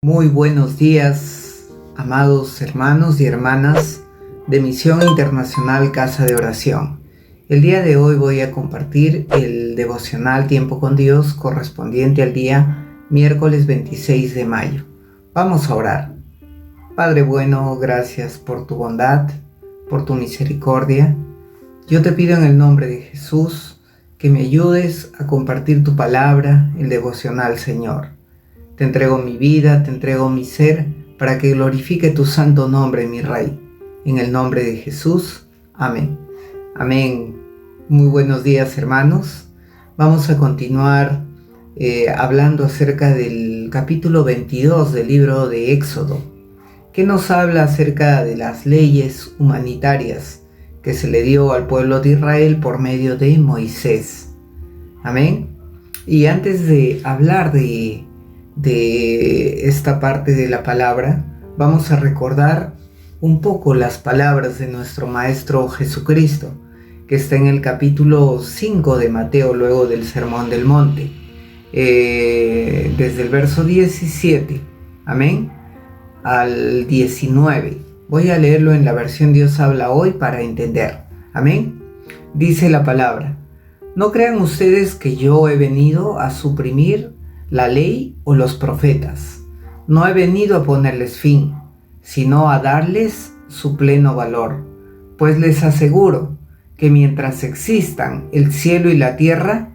Muy buenos días, amados hermanos y hermanas de Misión Internacional Casa de Oración. El día de hoy voy a compartir el devocional Tiempo con Dios correspondiente al día miércoles 26 de mayo. Vamos a orar. Padre bueno, gracias por tu bondad, por tu misericordia. Yo te pido en el nombre de Jesús que me ayudes a compartir tu palabra, el devocional, Señor. Te entrego mi vida, te entrego mi ser, para que glorifique tu santo nombre, mi Rey. En el nombre de Jesús. Amén. Amén. Muy buenos días, hermanos. Vamos a continuar hablando acerca del capítulo 22 del libro de Éxodo, que nos habla acerca de las leyes humanitarias que se le dio al pueblo de Israel por medio de Moisés. Amén. Y antes de hablar de esta parte de la palabra, vamos a recordar un poco las palabras de nuestro Maestro Jesucristo, que está en el capítulo 5 de Mateo, luego del Sermón del Monte, desde el verso 17, amén, al 19. Voy a leerlo en la versión Dios habla hoy para entender, amén. Dice la palabra: no crean ustedes que yo he venido a suprimir la ley o los profetas. No he venido a ponerles fin, sino a darles su pleno valor. Pues les aseguro que mientras existan el cielo y la tierra,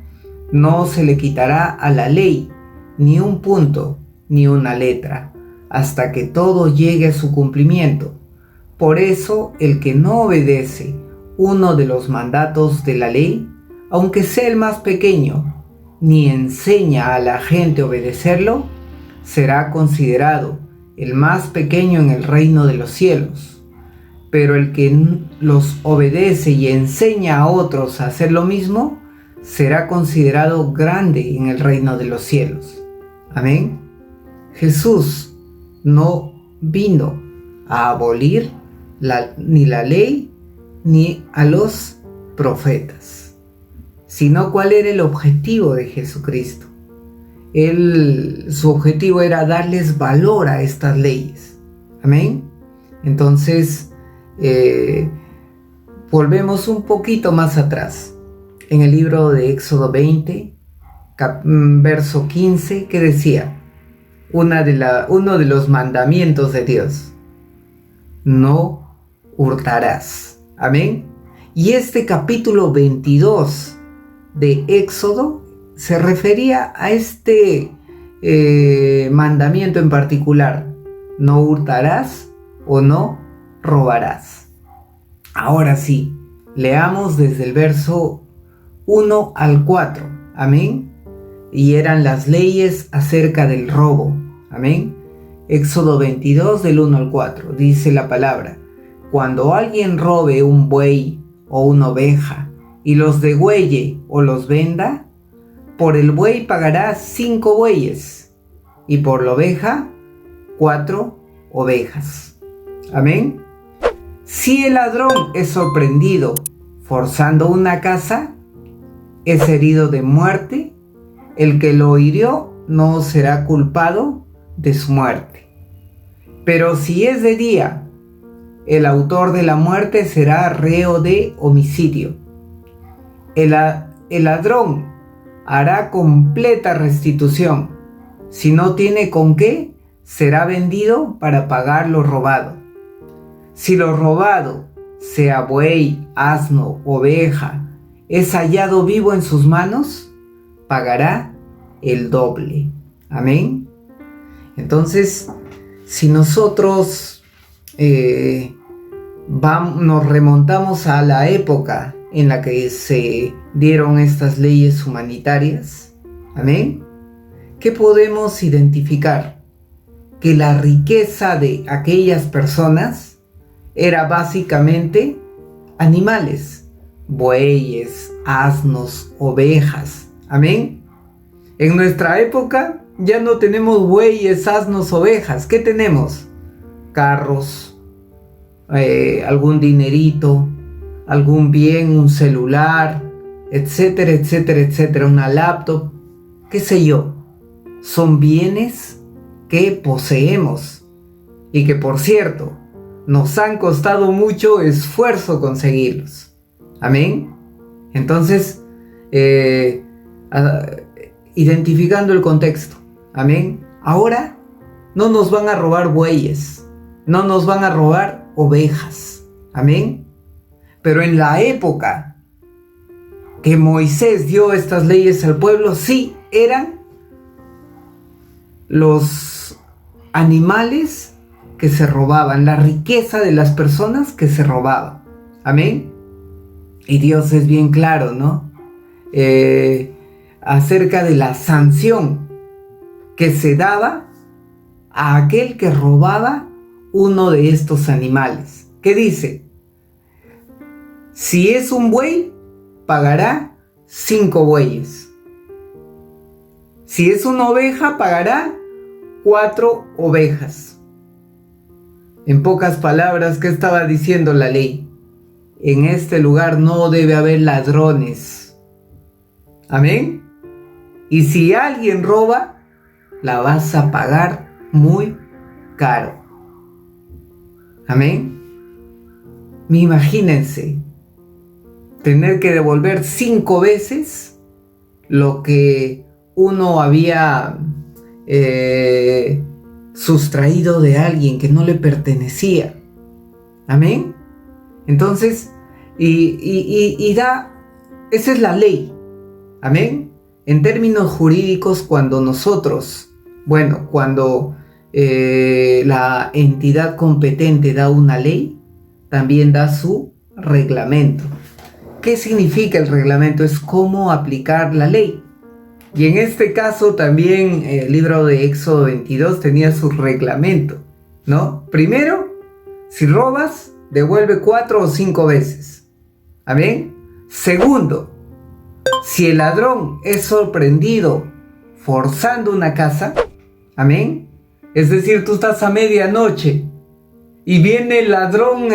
no se le quitará a la ley ni un punto ni una letra, hasta que todo llegue a su cumplimiento. Por eso, el que no obedece uno de los mandatos de la ley, aunque sea el más pequeño, ni enseña a la gente a obedecerlo, será considerado el más pequeño en el reino de los cielos. Pero el que los obedece y enseña a otros a hacer lo mismo, será considerado grande en el reino de los cielos. Amén. Jesús no vino a abolir ni la ley ni a los profetas, sino cuál era el objetivo de Jesucristo. Su objetivo era darles valor a estas leyes. Amén. Entonces, volvemos un poquito más atrás, en el libro de Éxodo 20, verso 15, que decía, uno de los mandamientos de Dios: no hurtarás. Amén. Y este capítulo 22 de Éxodo se refería a este mandamiento en particular: no hurtarás o no robarás. Ahora sí, leamos desde el verso 1 al 4. Amén. Y eran las leyes acerca del robo. Amén. Éxodo 22 del 1 al 4. Dice la palabra: cuando alguien robe un buey o una oveja y los degüelle o los venda, por el buey pagará 5 bueyes y por la oveja 4 ovejas. Amén. Si el ladrón es sorprendido forzando una casa, es herido de muerte. El que lo hirió no será culpado de su muerte. Pero si es de día, el autor de la muerte será reo de homicidio. El ladrón hará completa restitución. Si no tiene con qué, será vendido para pagar lo robado. Si lo robado, sea buey, asno, oveja, es hallado vivo en sus manos, pagará el doble. Amén. Entonces, si nosotros nos remontamos a la época en la que se dieron estas leyes humanitarias, amén, ¿qué podemos identificar? Que la riqueza de aquellas personas era básicamente animales, bueyes, asnos, ovejas, amén. En nuestra época ya no tenemos bueyes, asnos, ovejas. ¿Qué tenemos? Carros, algún dinerito, algún bien, un celular, etcétera, etcétera, etcétera, una laptop, qué sé yo. Son bienes que poseemos y que, por cierto, nos han costado mucho esfuerzo conseguirlos. Amén. Entonces, identificando el contexto. Amén. Ahora no nos van a robar bueyes, no nos van a robar ovejas. Amén. Pero en la época que Moisés dio estas leyes al pueblo, sí eran los animales que se robaban, la riqueza de las personas que se robaban. Amén. Y Dios es bien claro, ¿no? Acerca de la sanción que se daba a aquel que robaba uno de estos animales. ¿Qué dice? Si es un buey, pagará 5 bueyes. Si es una oveja, pagará 4 ovejas. En pocas palabras, ¿qué estaba diciendo la ley? En este lugar no debe haber ladrones. Amén. Y si alguien roba, la vas a pagar muy caro. Amén. Imagínense tener que devolver 5 veces lo que uno había sustraído de alguien que no le pertenecía. Amén. Entonces, esa es la ley. Amén. En términos jurídicos, cuando la entidad competente da una ley, también da su reglamento. ¿Qué significa el reglamento? Es cómo aplicar la ley. Y en este caso también el libro de Éxodo 22 tenía su reglamento, ¿no? Primero, si robas, devuelve 4 o 5 veces. Amén. Segundo, si el ladrón es sorprendido forzando una casa, amén. Es decir, tú estás a medianoche y viene el ladrón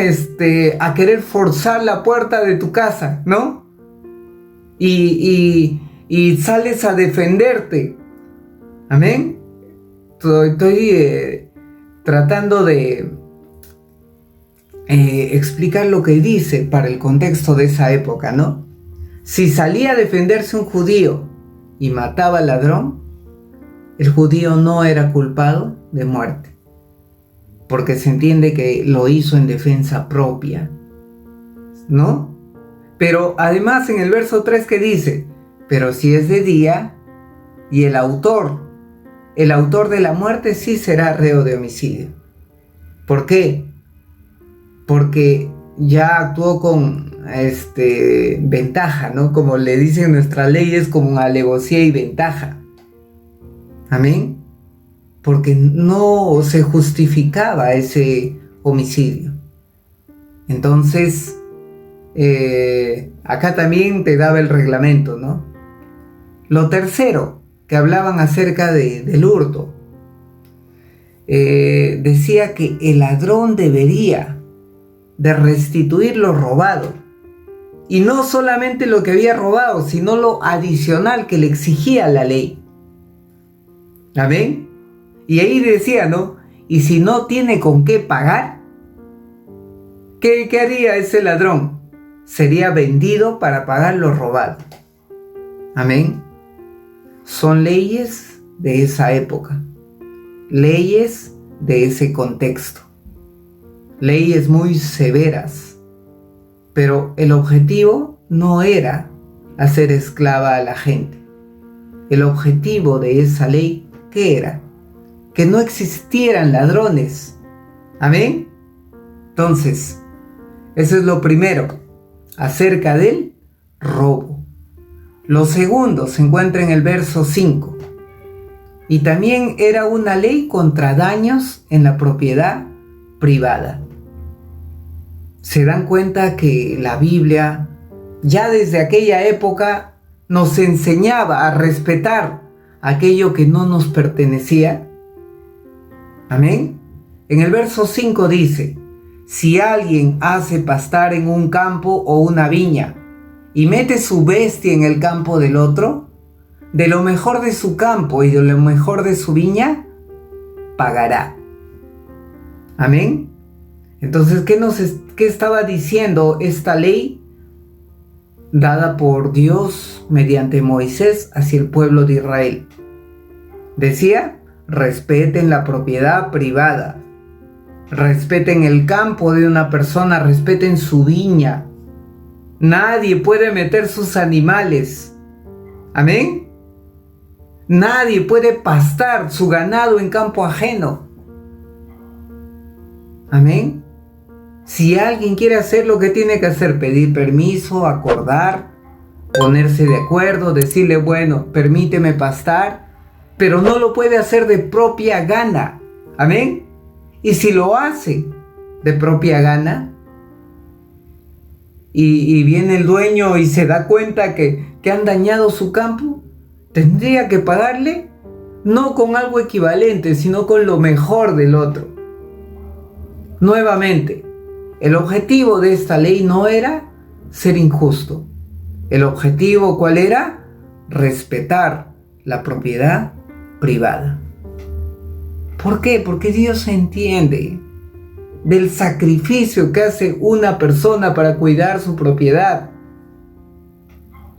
a querer forzar la puerta de tu casa, ¿no? Y sales a defenderte. Amén. Estoy tratando de explicar lo que dice para el contexto de esa época, ¿no? Si salía a defenderse un judío y mataba al ladrón, el judío no era culpado de muerte, porque se entiende que lo hizo en defensa propia, ¿no? Pero además en el verso 3 que dice, pero si es de día y el autor de la muerte sí será reo de homicidio. ¿Por qué? Porque ya actuó con ventaja, ¿no? Como le dicen nuestras leyes, como alevosía y ventaja. Amén. Porque no se justificaba ese homicidio. Entonces, acá también te daba el reglamento, ¿no? Lo tercero, que hablaban acerca del hurto, decía que el ladrón debería de restituir lo robado. Y no solamente lo que había robado, sino lo adicional que le exigía la ley. ¿Amén? Y ahí decía, ¿no? Y si no tiene con qué pagar, ¿qué haría ese ladrón? Sería vendido para pagar lo robado. Amén. Son leyes de esa época. Leyes de ese contexto. Leyes muy severas. Pero el objetivo no era hacer esclava a la gente. El objetivo de esa ley, ¿qué era? Que no existieran ladrones. ¿Amén? Entonces, eso es lo primero, acerca del robo. Lo segundo se encuentra en el verso 5. Y también era una ley contra daños en la propiedad privada. Se dan cuenta que la Biblia, ya desde aquella época, nos enseñaba a respetar aquello que no nos pertenecía. Amén. En el verso 5 dice, si alguien hace pastar en un campo o una viña y mete su bestia en el campo del otro, de lo mejor de su campo y de lo mejor de su viña, pagará. Amén. Entonces, ¿qué estaba diciendo esta ley dada por Dios mediante Moisés hacia el pueblo de Israel? Decía, respeten la propiedad privada, respeten el campo de una persona, respeten su viña. Nadie puede meter sus animales. Amén. Nadie puede pastar su ganado en campo ajeno. Amén. Si alguien quiere hacer lo que tiene que hacer, pedir permiso, acordar, ponerse de acuerdo, decirle, bueno, permíteme pastar, pero no lo puede hacer de propia gana. Amén. Y si lo hace de propia gana, y viene el dueño y se da cuenta que han dañado su campo, tendría que pagarle no con algo equivalente, sino con lo mejor del otro. Nuevamente, el objetivo de esta ley no era ser injusto. El objetivo, ¿cuál era? Respetar la propiedad privada. ¿Por qué? Porque Dios entiende del sacrificio que hace una persona para cuidar su propiedad,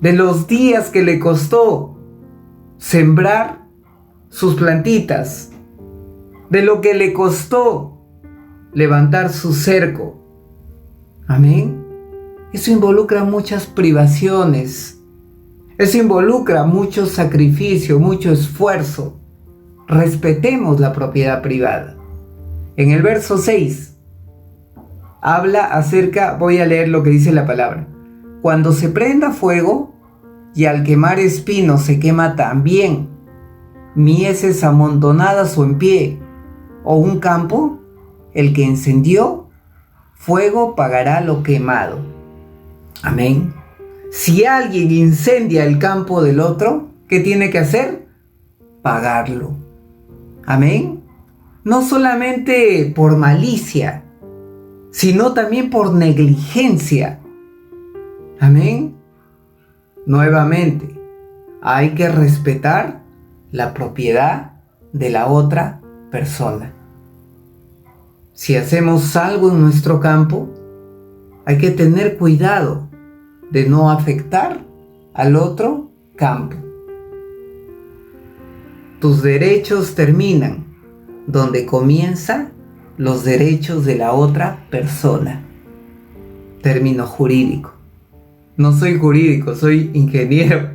de los días que le costó sembrar sus plantitas, de lo que le costó levantar su cerco. Amén. Eso involucra muchas privaciones, eso involucra mucho sacrificio, mucho esfuerzo. Respetemos la propiedad privada. En el verso 6 habla acerca, voy a leer lo que dice la palabra. Cuando se prenda fuego y al quemar espinos se quema también mieses amontonadas o en pie, o un campo, el que encendió fuego pagará lo quemado. Amén. Si alguien incendia el campo del otro, ¿qué tiene que hacer? Pagarlo. Amén. No solamente por malicia, sino también por negligencia. Amén. Nuevamente, hay que respetar la propiedad de la otra persona. Si hacemos algo en nuestro campo, hay que tener cuidado de no afectar al otro campo. Tus derechos terminan donde comienzan los derechos de la otra persona. Término jurídico. No soy jurídico, soy ingeniero,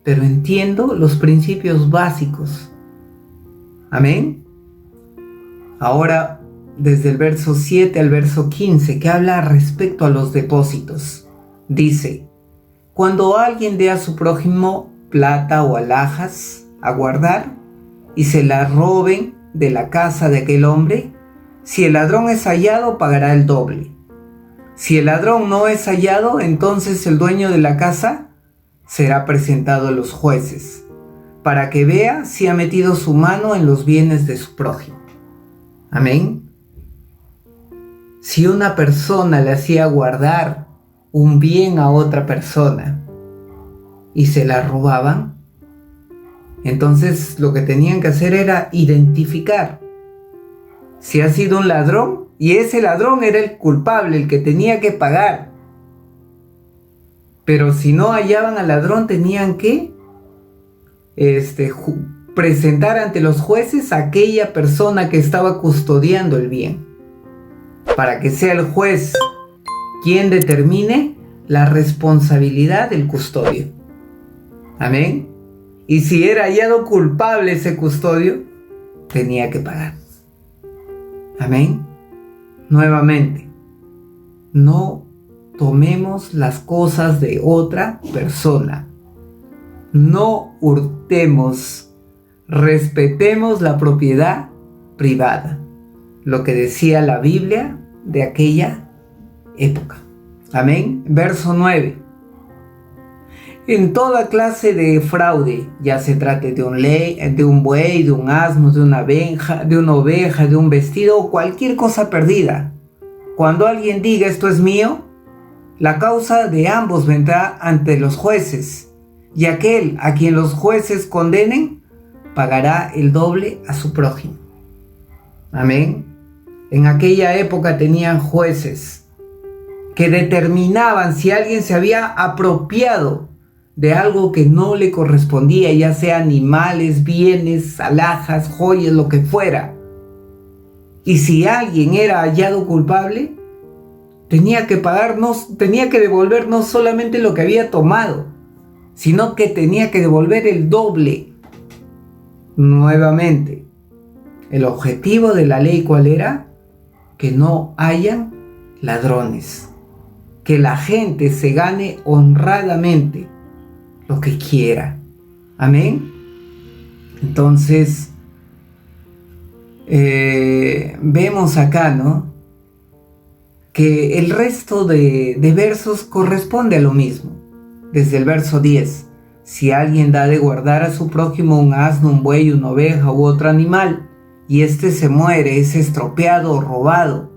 pero entiendo los principios básicos. Amén. Ahora, desde el verso 7 al verso 15, que habla respecto a los depósitos. Dice, cuando alguien dé a su prójimo plata o alhajas a guardar y se la roben de la casa de aquel hombre, si el ladrón es hallado, pagará el doble. Si el ladrón no es hallado, entonces el dueño de la casa será presentado a los jueces, para que vea si ha metido su mano en los bienes de su prójimo. Amén. Si una persona le hacía guardar un bien a otra persona y se la robaban, entonces lo que tenían que hacer era identificar si ha sido un ladrón, y ese ladrón era el culpable, el que tenía que pagar. Pero si no hallaban al ladrón, tenían que presentar ante los jueces a aquella persona que estaba custodiando el bien, para que sea el juez quien determine la responsabilidad del custodio. Amén. Y si era hallado culpable ese custodio, tenía que pagar. Amén. Nuevamente, no tomemos las cosas de otra persona. No hurtemos. Respetemos la propiedad privada. Lo que decía la Biblia de aquella época. Amén. Verso 9. En toda clase de fraude, ya se trate de un buey, de un asno, de una oveja, de un vestido o cualquier cosa perdida, cuando alguien diga esto es mío, la causa de ambos vendrá ante los jueces, y aquel a quien los jueces condenen pagará el doble a su prójimo. Amén. En aquella época tenían jueces que determinaban si alguien se había apropiado de algo que no le correspondía, ya sea animales, bienes, alhajas, joyas, lo que fuera. Y si alguien era hallado culpable, tenía que tenía que devolver no solamente lo que había tomado, sino que tenía que devolver el doble. Nuevamente, el objetivo de la ley, ¿cuál era? Que no hayan ladrones, que la gente se gane honradamente lo que quiera. Amén. Entonces, vemos acá, ¿no?, que el resto de versos corresponde a lo mismo. Desde el verso 10, si alguien da de guardar a su prójimo un asno, un buey, una oveja u otro animal, y éste se muere, es estropeado o robado,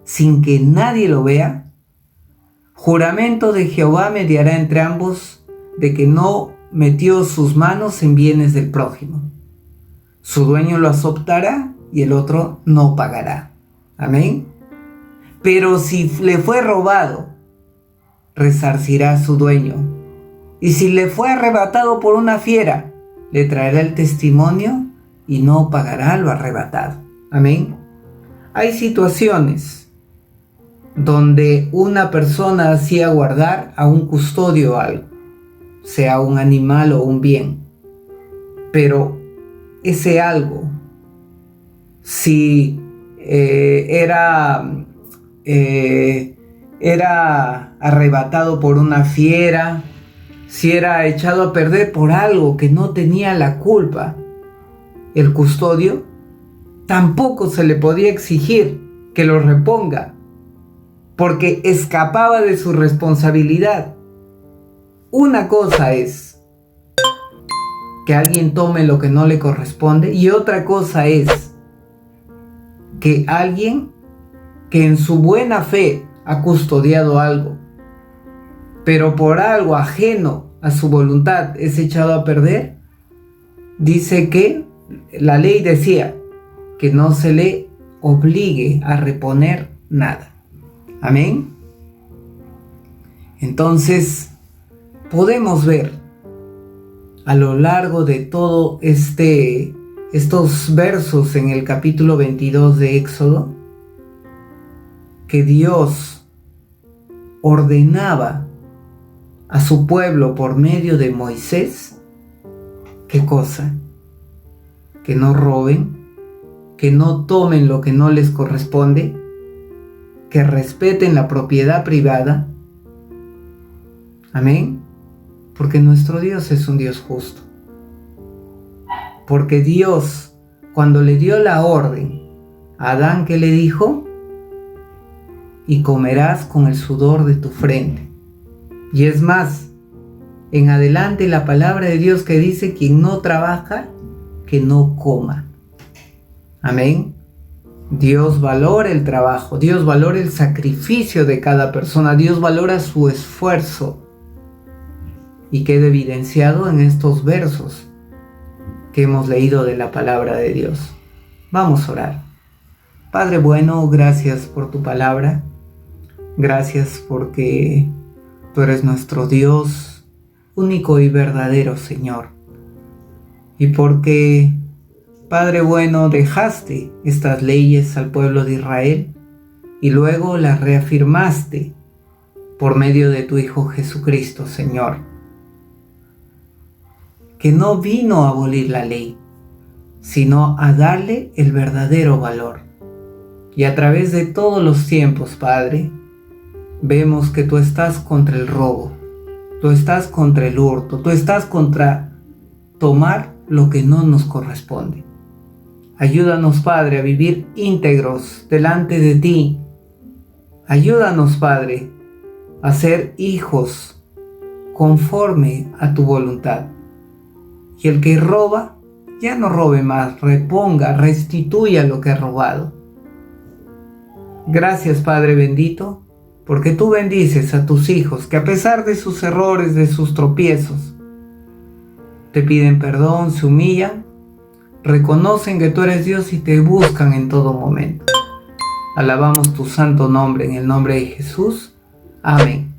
sin que nadie lo vea, juramento de Jehová mediará entre ambos de que no metió sus manos en bienes del prójimo. Su dueño lo aceptará y el otro no pagará. Amén. Pero si le fue robado, resarcirá a su dueño. Y si le fue arrebatado por una fiera, le traerá el testimonio y no pagará lo arrebatado. Amén. Hay situaciones donde una persona hacía guardar a un custodio algo, sea un animal o un bien, pero ese algo, si era arrebatado por una fiera, si era echado a perder por algo que no tenía la culpa, el custodio tampoco se le podía exigir que lo reponga, porque escapaba de su responsabilidad. Una cosa es que alguien tome lo que no le corresponde, y otra cosa es que alguien que en su buena fe ha custodiado algo, pero por algo ajeno a su voluntad es echado a perder. Dice que la ley decía que no se le obligue a reponer nada. Amén. Entonces podemos ver a lo largo de todo estos versos en el capítulo 22 de Éxodo que Dios ordenaba a su pueblo por medio de Moisés. ¿Qué cosa? Que no roben, que no tomen lo que no les corresponde, que respeten la propiedad privada. Amén. Porque nuestro Dios es un Dios justo. Porque Dios, cuando le dio la orden a Adán, ¿qué le dijo? Y comerás con el sudor de tu frente. Y es más, en adelante la palabra de Dios que dice: quien no trabaja, que no coma. Amén. Dios valora el trabajo, Dios valora el sacrificio de cada persona, Dios valora su esfuerzo. Y queda evidenciado en estos versos que hemos leído de la palabra de Dios. Vamos a orar. Padre bueno, gracias por tu palabra. Gracias porque tú eres nuestro Dios único y verdadero, Señor. Y porque, Padre bueno, dejaste estas leyes al pueblo de Israel y luego las reafirmaste por medio de tu Hijo Jesucristo, Señor, que no vino a abolir la ley, sino a darle el verdadero valor. Y a través de todos los tiempos, Padre, vemos que tú estás contra el robo, tú estás contra el hurto, tú estás contra tomar lo que no nos corresponde. Ayúdanos, Padre, a vivir íntegros delante de ti. Ayúdanos, Padre, a ser hijos conforme a tu voluntad. Y el que roba, ya no robe más, reponga, restituya lo que ha robado. Gracias, Padre bendito, porque tú bendices a tus hijos que a pesar de sus errores, de sus tropiezos, te piden perdón, se humillan, reconocen que tú eres Dios y te buscan en todo momento. Alabamos tu santo nombre, en el nombre de Jesús. Amén.